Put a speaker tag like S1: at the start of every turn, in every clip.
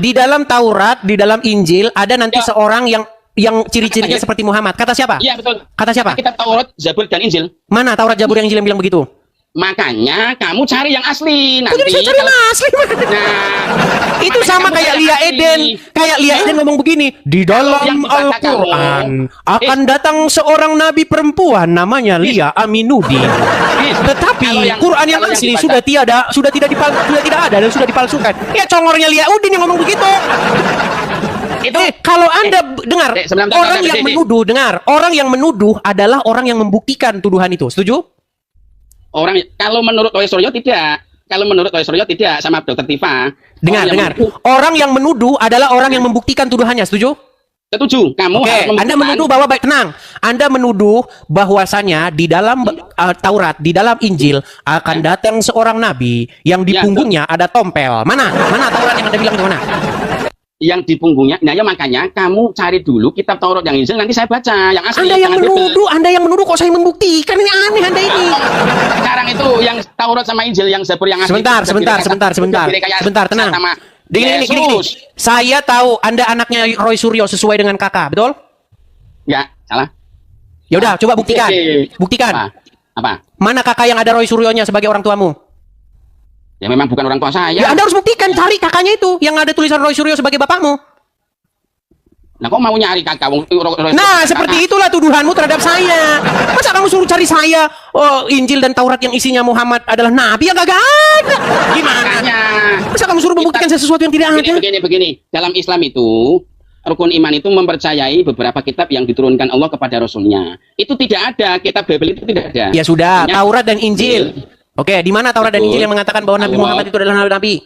S1: Di dalam Taurat, di dalam Injil ada nanti seorang yang ciri-cirinya seperti Muhammad. Kata siapa?
S2: Iya betul.
S1: Kata siapa?
S2: Kitab Taurat, Zabur dan Injil.
S1: Mana Taurat, Zabur, Injil yang bilang begitu?
S2: Makanya kamu cari yang asli nanti.
S1: Kok jadi saya cari yang asli?
S2: Nah,
S1: itu sama kayak Lia Eden. Kayak Lia Eden ngomong begini, di dalam Al-Quran akan datang seorang nabi perempuan namanya Lia Aminuddin. Tetapi Quran yang asli sudah tidak ada dan sudah dipalsukan. Ya congornya Lia Udin yang ngomong begitu. Itu kalau Anda dengar orang yang menuduh adalah orang yang membuktikan tuduhan itu. Setuju?
S2: Kalau menurut Roy Suryo tidak. Kalau menurut Roy Suryo tidak, sama Dr. Tifa.
S1: Dengar. Orang yang menuduh adalah orang yang membuktikan tuduhannya. Setuju?
S2: Setuju. Kamu harus
S1: Anda menuduh bahwa tenang. Anda menuduh bahwasanya di dalam Taurat, di dalam Injil akan datang seorang nabi yang di punggungnya ada tompel. Mana Taurat yang Anda bilang itu mana?
S2: Yang di punggungnya, nah ya makanya kamu cari dulu kitab Taurat yang Injil, nanti saya baca yang asli.
S1: Anda yang menuduh kok saya membuktikan, ini aneh Anda ini.
S2: Sekarang itu yang Taurat sama Injil yang Zabur yang asli.
S1: Sebentar, tenang. Gini. Saya tahu Anda anaknya Roy Suryo sesuai dengan kakak, betul?
S2: Ya, salah.
S1: Ya udah, coba buktikan. Buktikan.
S2: Apa?
S1: Mana kakak yang ada Roy Suryonya sebagai orang tuamu?
S2: Ya memang bukan orang tua saya.
S1: Ya Anda harus buktikan, cari kakaknya itu yang ada tulisan Roy Suryo sebagai bapakmu.
S2: Nah, kok mau nyari kakak?
S1: Nah, seperti itulah tuduhanmu terhadap saya. Masa kamu suruh cari saya? Oh, Injil dan Taurat yang isinya Muhammad adalah nabi, yang kagak ada. Gimana? Masa kamu suruh membuktikan sesuatu yang tidak ada?
S2: Begini. Dalam Islam itu rukun iman itu mempercayai beberapa kitab yang diturunkan Allah kepada Rasulnya. Itu tidak ada, kitab Bible itu tidak ada.
S1: Ya sudah, Taurat dan Injil. Oke, di mana Taurat dan Injil yang mengatakan bahwa Nabi Muhammad itu adalah nabi?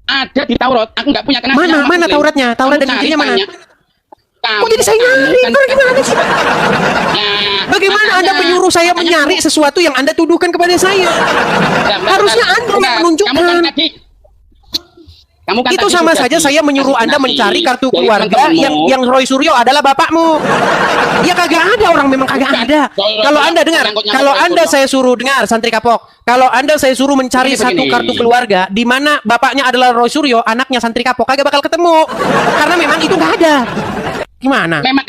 S2: Ada di Taurat. Aku nggak punya kenapa.
S1: Mana Tauratnya? Taurat dan Injilnya mana? Kok jadi saya nyari? Gimana sih? Bagaimana Anda menyuruh saya mencari sesuatu yang Anda tuduhkan kepada saya? Harusnya Anda yang menunjukkan. Itu sama saja saya menyuruh Anda mencari kartu keluarga yang Roy Suryo adalah bapakmu. Ya kagak ada, orang memang kagak ada. Kalau Anda dengar, kalau Anda saya suruh dengar santri kapok, kalau Anda saya suruh mencari satu kartu keluarga di mana bapaknya adalah Roy Suryo, anaknya santri kapok, kagak bakal ketemu. Karena memang itu nggak ada. Gimana?
S2: Memang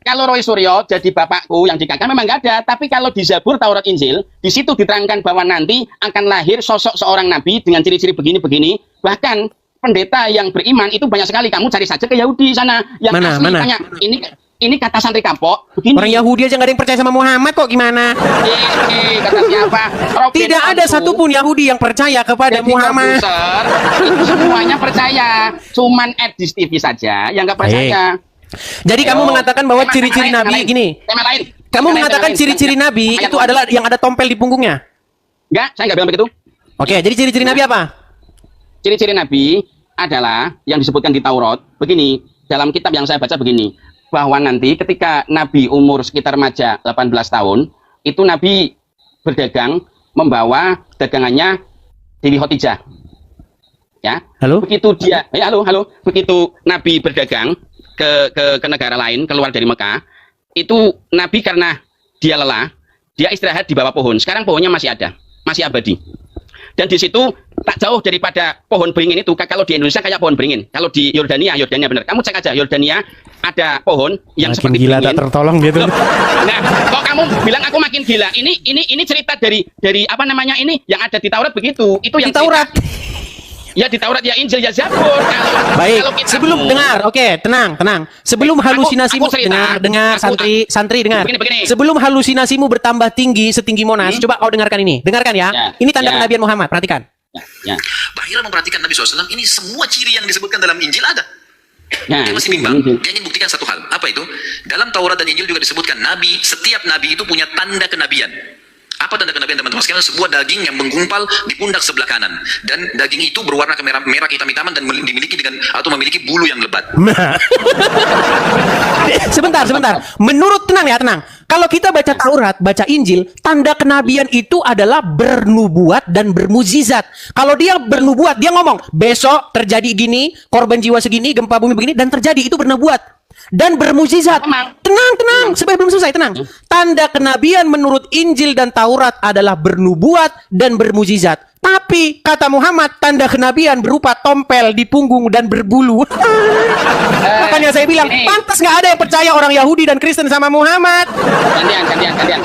S2: kalau Roy Suryo jadi bapakku yang dikatakan memang nggak ada. Tapi kalau di Zabur, Taurat, Injil, di situ diterangkan bahwa nanti akan lahir sosok seorang nabi dengan ciri-ciri begini-begini. Bahkan pendeta yang beriman itu banyak sekali. Kamu cari saja ke Yahudi sana. Yang asli tanya, ini kata santri kapok. Begini.
S1: Orang Yahudi aja nggak ada yang percaya sama Muhammad kok, gimana?
S2: Kata siapa?
S1: Tidak ada satupun Yahudi yang percaya kepada Muhammad.
S2: Itu semuanya percaya. Cuman Edis TV saja yang nggak percaya.
S1: Jadi kamu mengatakan bahwa ciri-ciri Nabi gini. Kamu mengatakan ciri-ciri Nabi itu adalah yang ada tompel di punggungnya?
S2: Enggak, saya nggak bilang begitu.
S1: Oke, jadi ciri-ciri Nabi apa?
S2: Ciri-ciri Nabi adalah yang disebutkan di Taurat. Begini, dalam kitab yang saya baca begini, bahwa nanti ketika Nabi umur sekitar remaja 18 tahun, itu Nabi berdagang membawa dagangannya Dewi Khotijah. Ya.
S1: Halo?
S2: Begitu dia, halo. Begitu Nabi berdagang ke negara lain, keluar dari Mekah, itu Nabi karena dia lelah, dia istirahat di bawah pohon. Sekarang pohonnya masih ada, masih abadi. Dan di situ tak jauh daripada pohon beringin itu. Kalau di Indonesia kayak pohon beringin. Kalau di Yordania benar. Kamu cek aja Yordania ada pohon yang makin seperti gila beringin. Tak tertolong gitu. Nah, kok kamu bilang aku makin gila? Ini cerita dari apa namanya ini yang ada di Taurat begitu. Itu yang
S1: di Taurat.
S2: Ya di Taurat, ya Injil, ya Zabur.
S1: Baik, sebelum dengar, oke, tenang. Sebelum halusinasimu dengar santri dengar.
S2: Begini.
S1: Sebelum halusinasimu bertambah tinggi setinggi Monas, coba kau dengarkan ini. Dengarkan ya. Ini tanda kenabian Muhammad, perhatikan.
S3: Bahira memperhatikan Nabi SAW, ini semua ciri yang disebutkan dalam Injil ada. Dia masih bimbang. Dia ingin buktikan satu hal. Apa itu? Dalam Taurat dan Injil juga disebutkan setiap nabi itu punya tanda kenabian. Apa tanda kenabian, teman-teman sekalian? Sebuah daging yang menggumpal di pundak sebelah kanan, dan daging itu berwarna merah hitam-hitaman dan memiliki bulu yang lebat.
S1: Sebentar. Menurut tenang. Kalau kita baca Taurat, baca Injil, tanda kenabian itu adalah bernubuat dan bermukjizat. Kalau dia bernubuat, dia ngomong besok terjadi gini, korban jiwa segini, gempa bumi begini, dan terjadi, itu bernubuat dan bermukjizat. Tenang, supaya belum selesai, tenang. Tanda kenabian menurut Injil dan Taurat adalah bernubuat dan bermukjizat. Tapi kata Muhammad, tanda kenabian berupa tompel di punggung dan berbulu. Makanya saya bilang,
S2: ini.
S1: pantas nggak ada yang percaya orang Yahudi dan Kristen sama Muhammad.
S2: Gantian.